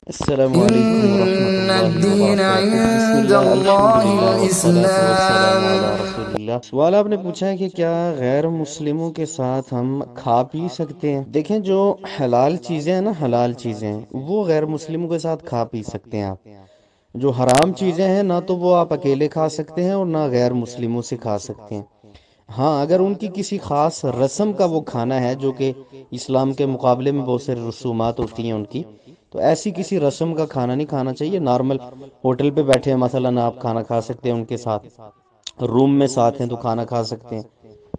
السلام علیکم ورحمۃ إن اللہ الدين وبرکاتہ، بسم عند اللہ الحمد الله للہ والصلاة والسلام علی الإسلام. رسول اللہ۔ سوال آپ نے پوچھا ہے کہ کیا غیر مسلموں کے ساتھ ہم کھا پی سکتے ہیں؟ دیکھیں، جو حلال چیزیں ہیں نا، حلال چیزیں وہ غیر مسلموں کے ساتھ کھا پی سکتے ہیں آپ۔ جو حرام چیزیں ہیں نہ تو وہ آپ اکیلے کھا سکتے ہیں اور نہ غیر مسلموں سے کھا سکتے ہیں۔ ہاں، اگر ان کی کسی خاص رسم کا وہ کھانا ہے جو کہ اسلام کے مقابلے میں بہت سے رسومات ہوتی ہیں ان کی، تو ایسی کسی رسم کا کھانا نہیں کھانا چاہیے۔ نارمل ہوٹل پہ بیٹھے ہیں مثلا، آپ کھانا کھا سکتے ہیں ان کے ساتھ، روم میں ساتھ ہیں تو کھانا کھا سکتے ہیں،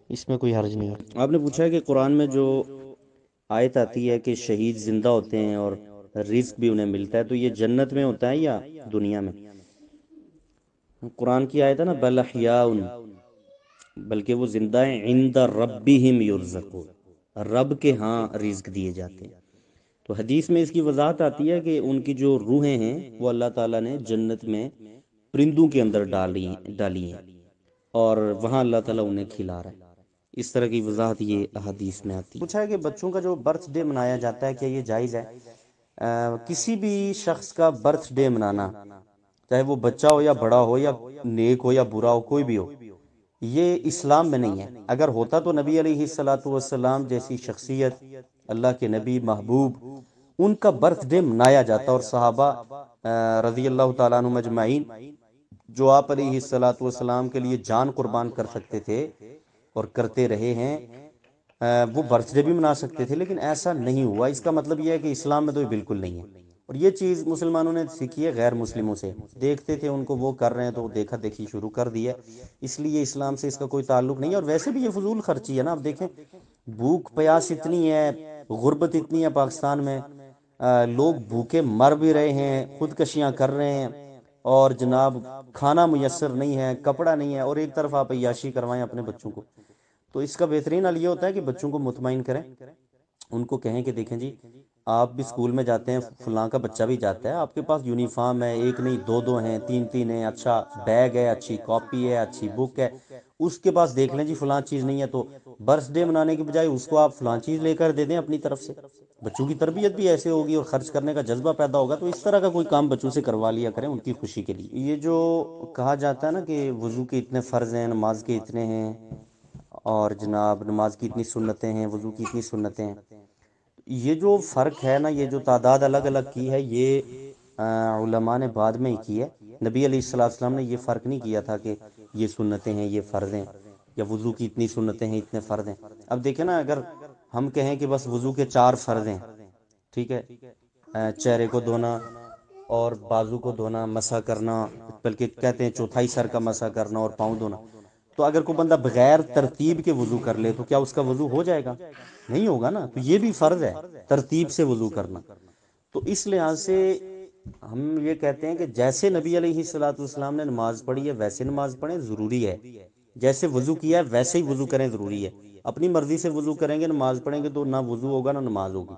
اس میں کوئی حرج نہیں ہے۔ آپ نے پوچھا ہے کہ قرآن میں جو آیت آتی ہے کہ شہید زندہ ہوتے ہیں اور رزق بھی انہیں ملتا ہے، تو یہ جنت میں ہوتا ہے یا دنیا میں؟ قرآن کی آیت ہے نا، بل احیاء، بلکہ وہ زندہ ہیں، عند ربہم یرزقون، رب کے ہاں رزق دیے جاتے ہیں۔ تو حدیث میں اس کی وضاحت آتی ہے کہ ان کی جو روحیں ہیں وہ اللہ تعالیٰ نے جنت میں پرندوں کے اندر ڈالی ہیں، اور وہاں اللہ تعالیٰ انہیں کھلا رہا ہے۔ اس طرح کی وضاحت یہ احادیث میں آتی ہے۔ پوچھا ہے کہ بچوں کا جو برتھ ڈے منایا جاتا ہے کیا یہ جائز ہے؟ کسی بھی شخص کا برتھ ڈے منانا، چاہے وہ بچہ ہو یا بڑا ہو یا نیک ہو یا برا ہو، کوئی بھی ہو، یہ اسلام میں نہیں ہے۔ اگر ہوتا تو نبی علیہ الصلاۃ والسلام جیسی شخصیت، اللہ کے نبی محبوب، ان کا برتھ ڈے منایا جاتا، اور صحابہ رضی اللہ تعالیٰ عنہم اجمعین جو آپ علیہ الصلاۃ والسلام کے لیے جان قربان کر سکتے تھے اور کرتے رہے ہیں، وہ برتھ ڈے بھی منا سکتے تھے، لیکن ایسا نہیں ہوا۔ اس کا مطلب یہ ہے کہ اسلام میں تو یہ بالکل نہیں ہے، اور یہ چیز مسلمانوں نے سیکھی ہے غیر مسلموں سے، دیکھتے تھے ان کو وہ کر رہے ہیں تو دیکھا دیکھی شروع کر دی ہے، اس لیے اسلام سے اس کا کوئی تعلق نہیں ہے۔ اور ویسے بھی یہ فضول خرچی ہے نا، اب دیکھیں بھوک پیاس اتنی ہے، غربت اتنی ہے پاکستان میں، لوگ بھوکے مر بھی رہے ہیں، خودکشیاں کر رہے ہیں، اور جناب کھانا میسر نہیں ہے، کپڑا نہیں ہے، اور ایک طرف آپ عیاشی کروائیں اپنے بچوں کو۔ تو اس کا بہترین حل یہ ہوتا ہے کہ بچوں کو مطمئن کریں، ان کو کہیں کہ دیکھیں جی، آپ بھی اسکول میں جاتے ہیں، فلاں کا بچہ بھی جاتا ہے، آپ کے پاس یونیفارم ہے، ایک نہیں دو دو ہیں، تین تین ہیں، اچھا بیگ ہے، اچھی کاپی ہے، اچھی بک ہے، اس کے پاس دیکھ لیں جی فلاں چیز نہیں ہے، تو برتھ ڈے منانے کی بجائے اس کو آپ فلاں چیز لے کر دے دیں اپنی طرف سے۔ بچوں کی تربیت بھی ایسے ہوگی اور خرچ کرنے کا جذبہ پیدا ہوگا، تو اس طرح کا کوئی کام بچوں سے کروا لیا کریں ان کی خوشی کے لیے۔ یہ جو کہا جاتا ہے نا کہ وضو کے اتنے فرض ہیں، نماز کے اتنے ہیں، اور جناب نماز کی اتنی سنتیں ہیں، وضو کی اتنی سنتیں ہیں، یہ جو فرق ہے نا، یہ جو تعداد الگ الگ کی ہے، یہ علماء نے بعد میں ہی کی ہے۔ نبی علیہ الصلوۃ والسلام نے یہ فرق نہیں کیا تھا کہ یہ سنتیں ہیں، یہ فرض ہیں، یا وضو کی اتنی سنتیں ہیں، اتنے فرض ہیں۔ اب دیکھیں نا، اگر ہم کہیں کہ بس وضو کے 4 فرض ہیں، ٹھیک ہے، چہرے کو دھونا اور بازو کو دھونا، مسح کرنا، بلکہ کہتے ہیں چوتھائی سر کا مسح کرنا، اور پاؤں دھونا، تو اگر کوئی بندہ بغیر ترتیب کے وضو کر لے تو کیا اس کا وضو ہو جائے گا؟ نہیں ہوگا نا۔ تو یہ بھی فرض ہے ترتیب سے وضو کرنا۔ تو اس لحاظ سے ہم یہ کہتے ہیں کہ جیسے نبی علیہ الصلوۃ والسلام نے نماز پڑھی ہے ویسے نماز پڑھیں، ضروری ہے۔ جیسے وضو کیا ہے ویسے ہی وضو کریں، ضروری ہے۔ اپنی مرضی سے وضو کریں گے، نماز پڑھیں گے، تو نہ وضو ہوگا نہ نماز ہوگی۔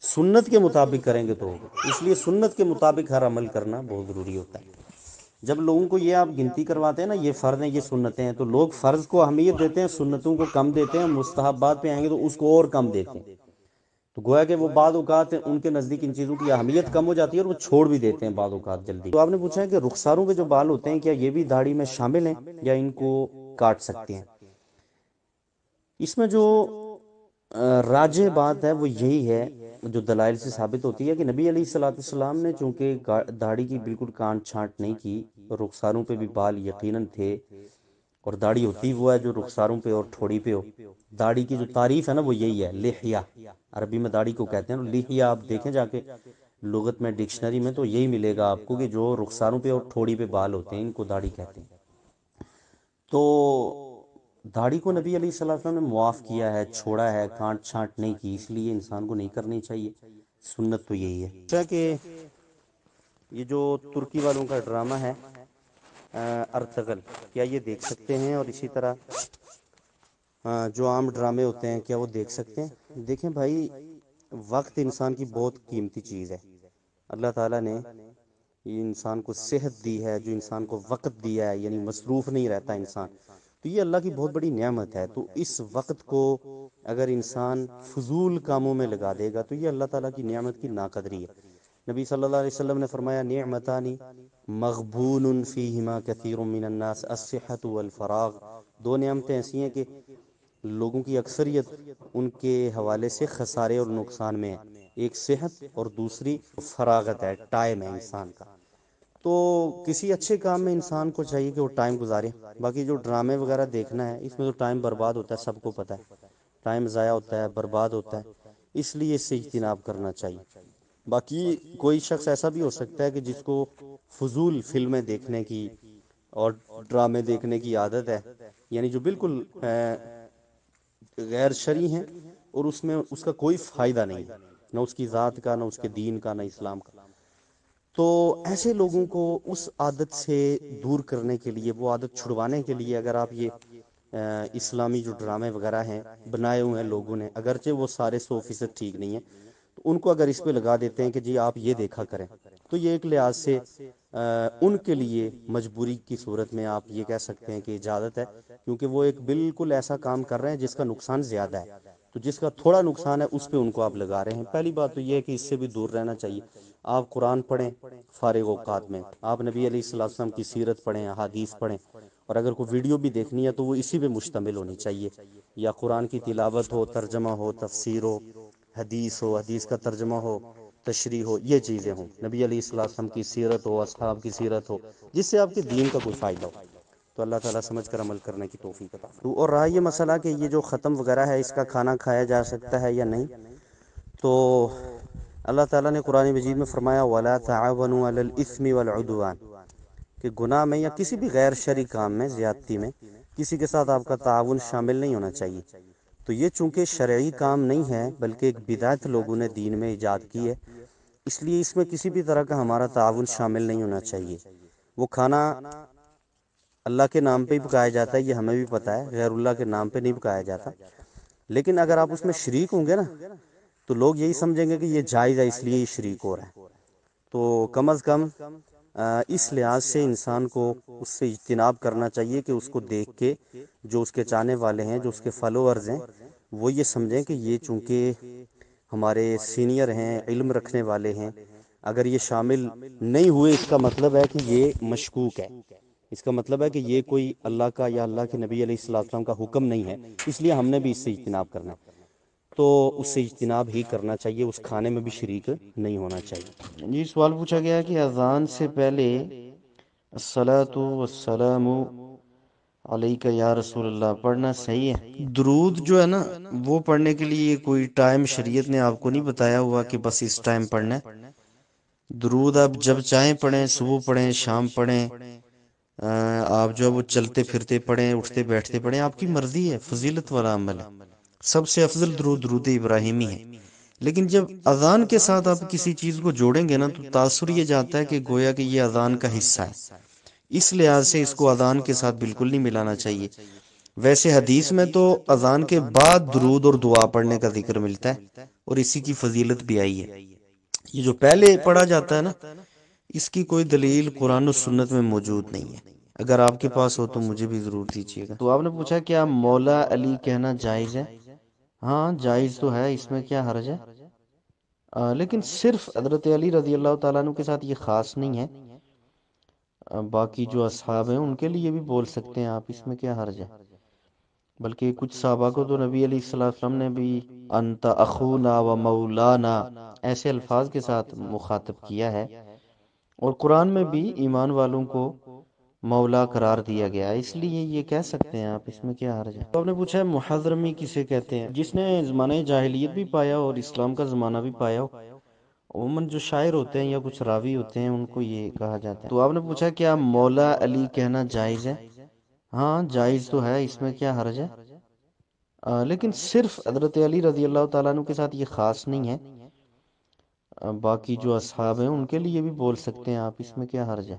سنت کے مطابق کریں گے تو ہوگا، اس لیے سنت کے مطابق ہر عمل کرنا بہت ضروری ہوتا ہے۔ جب لوگوں کو یہ آپ گنتی کرواتے ہیں نا، یہ فرض ہیں، یہ سنتیں ہیں، تو لوگ فرض کو اہمیت دیتے ہیں، سنتوں کو کم دیتے ہیں، مستحبات پہ آئیں گے تو اس کو اور کم دیتے ہیں۔ تو گویا کہ وہ بعض اوقات ان کے نزدیک ان چیزوں کی اہمیت کم ہو جاتی ہے اور وہ چھوڑ بھی دیتے ہیں بعض اوقات جلدی۔ تو آپ نے پوچھا ہے کہ رخساروں کے جو بال ہوتے ہیں کیا یہ بھی داڑھی میں شامل ہیں یا ان کو کاٹ سکتے ہیں؟ اس میں جو راجح بات ہے وہ یہی ہے، جو دلائل سے ثابت ہوتی ہے، کہ نبی علیہ الصلوۃ والسلام نے چونکہ داڑھی کی بالکل کانٹ چھانٹ نہیں کی، رخساروں پہ بھی بال یقیناً تھے، اور داڑھی ہوتی وہ ہے جو رخساروں پہ اور ٹھوڑی پہ ہو۔ داڑھی کی جو تعریف ہے نا وہ یہی ہے، لحیہ، عربی میں داڑھی کو کہتے ہیں لحیہ۔ آپ دیکھیں جا کے لغت میں ڈکشنری میں تو یہی ملے گا آپ کو کہ جو رخساروں پہ اور ٹھوڑی پہ بال ہوتے ہیں ان کو داڑھی کہتے ہیں۔ تو داڑھی کو نبی علیہ الصلوۃ والسلام نے معاف کیا ہے، چھوڑا ہے، کانٹ چھانٹ نہیں کی، اس لیے انسان کو نہیں کرنی چاہیے۔ سنت تو یہی ہے۔ اچھا کہ یہ جو ترکی والوں کا ڈرامہ ہے ارطغرل، کیا یہ دیکھ سکتے ہیں؟ اور اسی طرح جو عام ڈرامے ہوتے ہیں کیا وہ دیکھ سکتے ہیں؟ دیکھیں بھائی، وقت انسان کی بہت قیمتی چیز ہے۔ اللہ تعالیٰ نے یہ انسان کو صحت دی ہے، جو انسان کو وقت دیا ہے، یعنی مصروف نہیں رہتا انسان، تو یہ اللہ کی بہت بڑی نعمت ہے۔ تو اس وقت کو اگر انسان فضول کاموں میں لگا دے گا تو یہ اللہ تعالیٰ کی نعمت کی ناقدری ہے۔ نبی صلی اللہ علیہ وسلم نے فرمایا نعمتانی مغبون فیہما کثیر من الناس الصحۃ والفراغ، دو نعمتیں ایسی ہیں کہ لوگوں کی اکثریت ان کے حوالے سے خسارے اور نقصان میں ہے، ایک صحت اور دوسری فراغت ہے، ٹائم ہے انسان کا۔ تو کسی اچھے کام میں انسان کو چاہیے کہ وہ ٹائم گزارے۔ باقی جو ڈرامے وغیرہ دیکھنا ہے اس میں تو ٹائم برباد ہوتا ہے، سب کو پتہ ہے، ٹائم ضائع ہوتا ہے، برباد ہوتا ہے، اس لیے اس سے اجتناب کرنا چاہیے۔ باقی کوئی شخص ایسا بھی ہو سکتا ہے کہ جس کو فضول فلمیں دیکھنے کی اور ڈرامے دیکھنے کی عادت ہے، یعنی جو بالکل غیر شرعی ہیں اور اس میں اس کا کوئی فائدہ نہیں ہے، نہ اس کی ذات کا، نہ اس کے دین کا، نہ اسلام کا۔ تو ایسے لوگوں کو اس عادت سے دور کرنے کے لیے، وہ عادت چھڑوانے کے لیے، اگر آپ یہ اسلامی جو ڈرامے وغیرہ ہیں بنائے ہوئے ہیں لوگوں نے، اگرچہ وہ سارے 100% ٹھیک نہیں ہیں، تو ان کو اگر اس پہ لگا دیتے ہیں کہ جی آپ یہ دیکھا کریں، تو یہ ایک لحاظ سے ان کے لیے مجبوری کی صورت میں آپ یہ کہہ سکتے ہیں کہ اجازت ہے، کیونکہ وہ ایک بالکل ایسا کام کر رہے ہیں جس کا نقصان زیادہ ہے، تو جس کا تھوڑا نقصان ہے اس پہ ان کو آپ لگا رہے ہیں۔ پہلی بات تو یہ ہے کہ اس سے بھی دور رہنا چاہیے۔ آپ قرآن پڑھیں فارغ اوقات میں، آپ نبی علیہ السلام کی سیرت پڑھیں، احادیث پڑھیں، اور اگر کوئی ویڈیو بھی دیکھنی ہے تو وہ اسی پہ مشتمل ہونی چاہیے، یا قرآن کی تلاوت ہو، ترجمہ ہو، تفسیر ہو، حدیث حدیث کا ترجمہ ہو، تشریح ہو، یہ چیزیں ہوں، نبی علیہ السلام کی سیرت ہو، اصحاب کی سیرت ہو، جس سے آپ کے دین کا کوئی فائدہ ہو۔ تو اللہ تعالیٰ سمجھ کر عمل کرنے کی توفیق عطا فرمائے۔ اور رہا یہ مسئلہ کہ یہ جو ختم وغیرہ ہے اس کا کھانا کھایا جا سکتا ہے یا نہیں، تو اللہ تعالیٰ نے قرآن مجید میں فرمایا وَلَا تَعَاوَنُوا عَلَى الْإِثْمِ وَالْعُدْوَانِ، کہ گناہ میں یا کسی بھی غیر شرعی کام میں، زیادتی میں، کسی کے ساتھ آپ کا تعاون شامل نہیں ہونا چاہیے۔ تو یہ چونکہ شرعی کام نہیں ہے بلکہ ایک بدعت لوگوں نے دین میں ایجاد کی ہے، اس لیے اس میں کسی بھی طرح کا ہمارا تعاون شامل نہیں ہونا چاہیے۔ وہ کھانا اللہ کے نام پہ ہی پکایا جاتا ہے، یہ ہمیں بھی پتہ ہے، غیر اللہ کے نام پہ نہیں پکایا جاتا، لیکن اگر آپ اس میں شریک ہوں گے نا تو لوگ یہی سمجھیں گے کہ یہ جائز ہے، اس لیے یہ شریک ہو رہا ہے۔ تو کم از کم اس لحاظ سے انسان کو اس سے اجتناب کرنا چاہیے کہ اس کو دیکھ کے جو اس کے چاہنے والے ہیں، جو اس کے فالوورز ہیں، وہ یہ سمجھیں کہ یہ چونکہ ہمارے سینئر ہیں، علم رکھنے والے ہیں، اگر یہ شامل نہیں ہوئے اس کا مطلب ہے کہ یہ مشکوک ہے، اس کا مطلب ہے کہ یہ کوئی اللہ کا یا اللہ کے نبی علیہ السلام کا حکم نہیں ہے، اس لیے ہم نے بھی اس سے اجتناب کرنا ہے۔ تو اس سے اجتناب ہی کرنا چاہیے، اس کھانے میں بھی شریک نہیں ہونا چاہیے۔ جی سوال پوچھا گیا کہ اذان سے پہلے الصلاۃ والسلام علیک یا رسول اللہ پڑھنا صحیح ہے؟ درود جو ہے نا وہ پڑھنے کے لیے کوئی ٹائم شریعت نے آپ کو نہیں بتایا ہوا کہ بس اس ٹائم پڑھنا ہے۔ درود آپ جب چاہیں پڑھیں، صبح پڑھیں، شام پڑھیں، آپ جو ہے وہ چلتے پھرتے پڑھیں، اٹھتے بیٹھتے پڑھیں، آپ کی مرضی ہے، فضیلت والا عمل ہے۔ سب سے افضل درود درود ابراہیمی ہے، لیکن جب اذان کے ساتھ آپ کسی چیز کو جوڑیں گے نا تو تاثر یہ جاتا ہے کہ گویا کہ یہ اذان کا حصہ ہے، اس لحاظ سے اس کو اذان کے ساتھ بالکل نہیں ملانا چاہیے۔ ویسے حدیث میں تو اذان کے بعد درود اور دعا پڑھنے کا ذکر ملتا ہے اور اسی کی فضیلت بھی آئی ہے۔ یہ جو پہلے پڑھا جاتا ہے نا، اس کی کوئی دلیل قرآن و سنت میں موجود نہیں ہے، اگر آپ کے پاس ہو تو مجھے بھی ضرور دیجیے گا۔ تو آپ نے پوچھا کیا مولا علی کہنا جائز ہے؟ ہاں جائز تو ہے، اس میں کیا حرج ہے؟ لیکن صرف حضرت علی رضی اللہ تعالیٰ عنہ کے ساتھ یہ خاص نہیں ہے، باقی جو اصحاب ہیں ان کے لیے بھی بول سکتے ہیں آپ، اس میں کیا حرج ہے؟ بلکہ کچھ صحابہ کو تو نبی علیہ الصلوۃ والسلام نے بھی انت اخونا و مولانا ایسے الفاظ کے ساتھ مخاطب کیا ہے، اور قرآن میں بھی ایمان والوں کو مولا قرار دیا گیا ہے، اس لیے یہ کہہ سکتے ہیں آپ، اس میں کیا حرج ہے؟ تو آپ نے پوچھا ہے محضرمی کسے کہتے ہیں؟ جس نے زمانہ جاہلیت بھی پایا اور اسلام کا زمانہ بھی پایا ہو، عموماً جو شاعر ہوتے ہیں یا کچھ راوی ہوتے ہیں ان کو یہ کہا جاتا ہے۔ تو آپ نے پوچھا کیا مولا علی کہنا جائز ہے؟ ہاں جائز تو ہے، اس میں کیا حرج ہے؟ لیکن صرف حضرت علی رضی اللہ تعالیٰ عنہ کے ساتھ یہ خاص نہیں ہے، باقی جو اصحاب ہیں ان کے لیے بھی بول سکتے ہیں آپ، اس میں کیا حرج ہے؟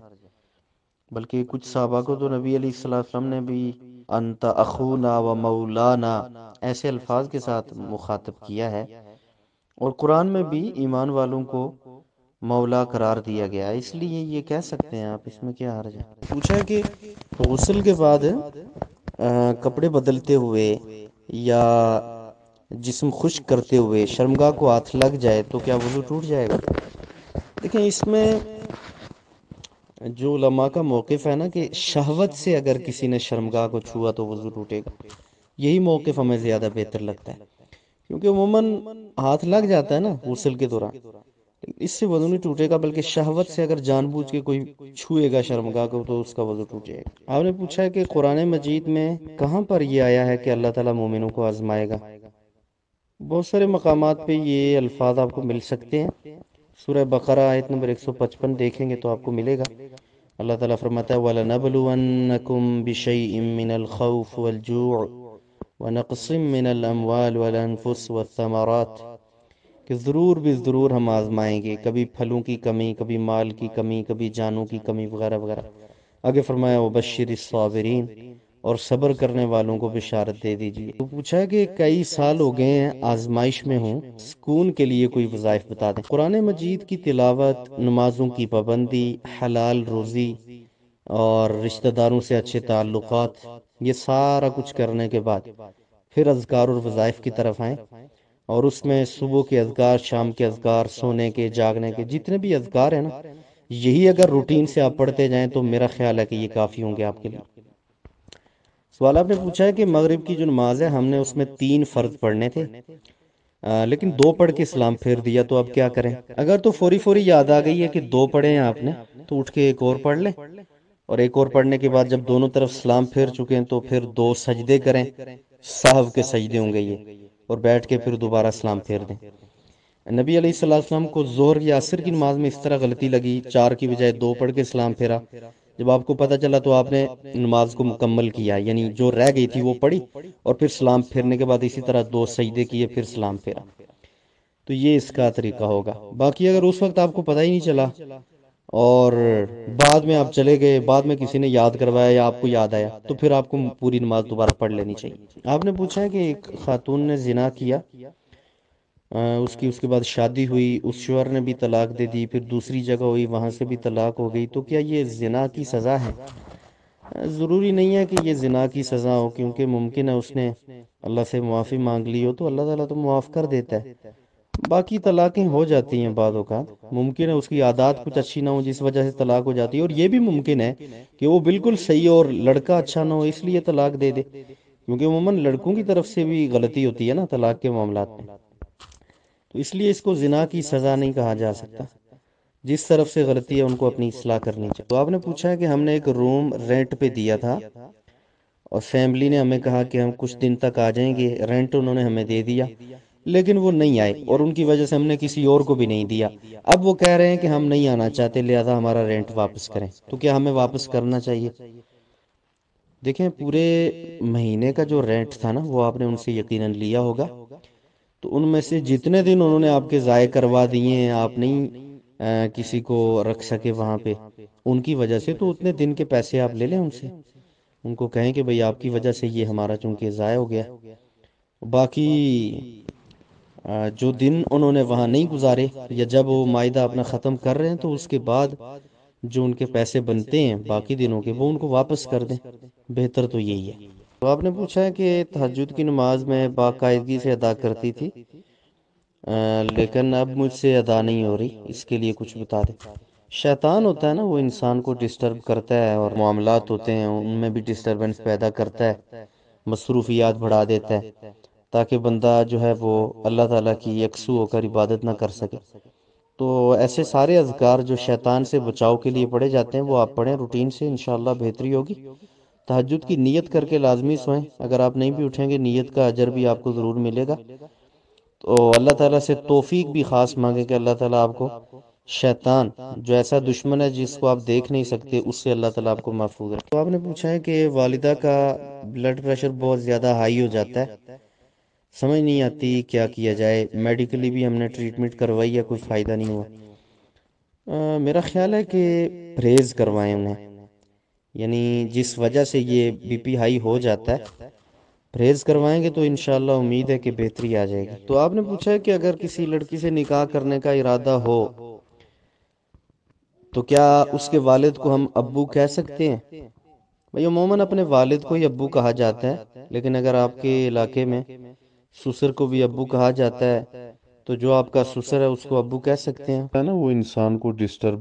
بلکہ کچھ صحابہ کو تو نبی علیہ الصلوۃ والسلام نے بھی انت اخونا و مولانا ایسے الفاظ کے ساتھ مخاطب کیا ہے، اور قرآن میں بھی ایمان والوں کو مولا قرار دیا گیا ہے، اس لیے یہ کہہ سکتے ہیں آپ، اس میں کیا حرج ہے؟ پوچھا ہے کہ غسل کے بعد کپڑے بدلتے ہوئے یا جسم خشک کرتے ہوئے شرمگاہ کو ہاتھ لگ جائے تو کیا وضو ٹوٹ جائے گا؟ دیکھیں اس میں جو علماء کا موقف ہے نا کہ شہوت سے اگر کسی نے شرمگاہ کو چھوا تو وضو ٹوٹے گا، یہی موقف ہمیں زیادہ بہتر لگتا ہے، کیونکہ عموماً ہاتھ لگ جاتا ہے نا غسل کے دوران، اس سے وضو نہیں ٹوٹے گا، بلکہ شہوت سے اگر جان بوجھ کے کوئی چھوئے گا شرمگاہ کو تو اس کا وضو ٹوٹ جائے گا۔ آپ نے پوچھا ہے کہ قرآن مجید میں کہاں پر یہ آیا ہے کہ اللہ تعالیٰ مومنوں کو آزمائے گا؟ بہت سارے مقامات پہ یہ الفاظ آپ کو مل سکتے ہیں۔ سورہ بقرہ آیت نمبر 155 دیکھیں گے تو آپ کو ملے گا، اللہ تعالیٰ فرماتا ہے وَلَنَبْلُوَنَّكُمْ بِشَيْءٍ مِّنَ الْخَوْفِ وَالْجُوعِ وَنَقْصٍ مِّنَ الْأَمْوَالِ وَالْأَنفُسِ وَالثَّمَرَاتِ، کہ ضرور بھی ضرور ہم آزمائیں گے، کبھی پھلوں کی کمی، کبھی مال کی کمی، کبھی جانوں کی کمی وغیرہ وغیرہ۔ آگے فرمایا وَبَشِّرِ الصَّابِرِينَ، اور صبر کرنے والوں کو بشارت دے دیجیے۔ تو پوچھا ہے کہ کئی سال ہو گئے ہیں آزمائش میں ہوں، سکون کے لیے کوئی وظائف بتا دیں۔ قرآن مجید کی تلاوت، نمازوں کی پابندی، حلال روزی اور رشتہ داروں سے اچھے تعلقات، یہ سارا کچھ کرنے کے بعد پھر اذکار اور وظائف کی طرف آئیں، اور اس میں صبح کے اذکار، شام کے اذکار، سونے کے، جاگنے کے، جتنے بھی اذکار ہیں نا، یہی اگر روٹین سے آپ پڑھتے جائیں تو میرا خیال ہے کہ یہ کافی ہوں گے آپ کے لیے۔ سوال آپ نے پوچھا ہے کہ مغرب کی جو نماز ہے ہم نے اس میں 3 فرض پڑھنے تھے، لیکن 2 پڑھ کے سلام پھیر دیا، تو اب کیا کریں؟ اگر تو فوری فوری یاد آ گئی ہے کہ 2 پڑھے ہیں آپ نے تو اٹھ کے ایک اور پڑھ لیں، اور ایک اور پڑھنے کے بعد جب دونوں طرف سلام پھیر چکے ہیں تو پھر 2 سجدے کریں، سہو کے سجدے ہوں گے یہ، اور بیٹھ کے پھر دوبارہ سلام پھیر دیں۔ نبی علیہ الصلوۃ والسلام کو ظہر یا عصر کی نماز میں اس طرح غلطی لگی، 4 کی بجائے 2 پڑھ کے سلام پھیرا۔ جب آپ کو پتہ چلا تو آپ نے نماز کو مکمل کیا، یعنی جو رہ گئی تھی وہ پڑھی، اور پھر سلام پھیرنے کے بعد اسی طرح 2 سجدے کیے، پھر سلام پھیرا۔ تو یہ اس کا طریقہ ہوگا۔ باقی اگر اس وقت آپ کو پتہ ہی نہیں چلا اور بعد میں آپ چلے گئے، بعد میں کسی نے یاد کروایا یا آپ کو یاد آیا، تو پھر آپ کو پوری نماز دوبارہ پڑھ لینی چاہیے۔ آپ نے پوچھا ہے کہ ایک خاتون نے زنا کیا، اس کے بعد شادی ہوئی، اس شوہر نے بھی طلاق دے دی، پھر دوسری جگہ ہوئی، وہاں سے بھی طلاق ہو گئی، تو کیا یہ زنا کی سزا ہے؟ ضروری نہیں ہے کہ یہ زنا کی سزا ہو، کیونکہ ممکن ہے اس نے اللہ سے معافی مانگ لی ہو تو اللہ تعالیٰ تو معاف کر دیتا ہے۔ باقی طلاقیں ہو جاتی ہیں بعض اوقات، ممکن ہے اس کی عادات کچھ اچھی نہ ہو جس وجہ سے طلاق ہو جاتی ہے، اور یہ بھی ممکن ہے کہ وہ بالکل صحیح اور لڑکا اچھا نہ ہو اس لیے طلاق دے دے، کیونکہ عموماً لڑکوں کی طرف سے بھی غلطی ہوتی ہے نا طلاق کے معاملات میں، تو اس لیے اس کو زنا کی سزا نہیں کہا جا سکتا۔ جس طرف سے غلطی ہے ان کو اپنی اصلاح کرنی چاہیے۔ تو آپ نے پوچھا ہے کہ ہم نے ایک روم رینٹ پہ دیا تھا اور فیملی نے ہمیں کہا کہ ہم کچھ دن تک آ جائیں گے، رینٹ انہوں نے ہمیں دے دیا، لیکن وہ نہیں آئے، اور ان کی وجہ سے ہم نے کسی اور کو بھی نہیں دیا۔ اب وہ کہہ رہے ہیں کہ ہم نہیں آنا چاہتے، لہذا ہمارا رینٹ واپس کریں، تو کیا ہمیں واپس کرنا چاہیے؟ دیکھیں پورے مہینے کا جو رینٹ تھا نا وہ آپ نے ان سے یقیناً لیا ہوگا، تو ان میں سے جتنے دن انہوں نے آپ کے ضائع کروا دیے ہیں، آپ نہیں کسی کو رکھ سکے وہاں پہ ان کی وجہ سے، تو اتنے دن کے پیسے آپ لے لیں ان سے، ان کو کہیں کہ بھئی آپ کی وجہ سے یہ ہمارا چونکہ ضائع ہو گیا۔ باقی جو دن انہوں نے وہاں نہیں گزارے، یا جب وہ معاہدہ اپنا ختم کر رہے ہیں تو اس کے بعد جو ان کے پیسے بنتے ہیں باقی دنوں کے وہ ان کو واپس کر دیں، بہتر تو یہی ہے۔ تو آپ نے پوچھا ہے کہ تہجد کی نماز میں باقاعدگی سے ادا کرتی تھی، لیکن اب مجھ سے ادا نہیں ہو رہی، اس کے لیے کچھ بتا دیں۔ شیطان ہوتا ہے نا وہ انسان کو ڈسٹرب کرتا ہے، اور معاملات ہوتے ہیں ان میں بھی ڈسٹربنس پیدا کرتا ہے، مصروفیات بڑھا دیتا ہے، تاکہ بندہ جو ہے وہ اللہ تعالیٰ کی یکسو ہو کر عبادت نہ کر سکے۔ تو ایسے سارے اذکار جو شیطان سے بچاؤ کے لیے پڑھے جاتے ہیں وہ آپ پڑھیں روٹین سے، انشاءاللہ بہتری ہوگی۔ تہجد کی نیت کر کے لازمی سوئیں، اگر آپ نہیں بھی اٹھیں گے نیت کا اجر بھی آپ کو ضرور ملے گا۔ تو اللہ تعالیٰ سے توفیق بھی خاص مانگیں کہ اللہ تعالیٰ آپ کو شیطان جو ایسا دشمن ہے جس کو آپ دیکھ نہیں سکتے اس سے اللہ تعالیٰ آپ کو محفوظ رکھے۔ تو آپ نے پوچھا ہے کہ والدہ کا بلڈ پریشر بہت زیادہ ہائی ہو جاتا ہے، سمجھ نہیں آتی کیا کیا جائے، میڈیکلی بھی ہم نے ٹریٹمنٹ کروائی ہے، کوئی فائدہ نہیں ہوا۔ میرا خیال ہے کہ پرہیز کروائیں انہیں، یعنی جس وجہ سے یہ بی پی ہائی ہو جاتا ہے پرہیز کروائیں گے تو انشاءاللہ امید ہے کہ بہتری آ جائے گی۔ تو آپ نے پوچھا ہے کہ اگر کسی لڑکی سے نکاح کرنے کا ارادہ ہو تو کیا اس کے والد کو ہم ابو کہہ سکتے ہیں؟ بھئی عموماً اپنے والد کو ہی ابو کہا جاتا ہے، لیکن اگر آپ کے علاقے میں سسر کو بھی ابو کہا جاتا ہے تو جو آپ کا سسر ہے اس کو ابو کہہ سکتے ہیں؟ ہے نا، وہ انسان کو ڈسٹرب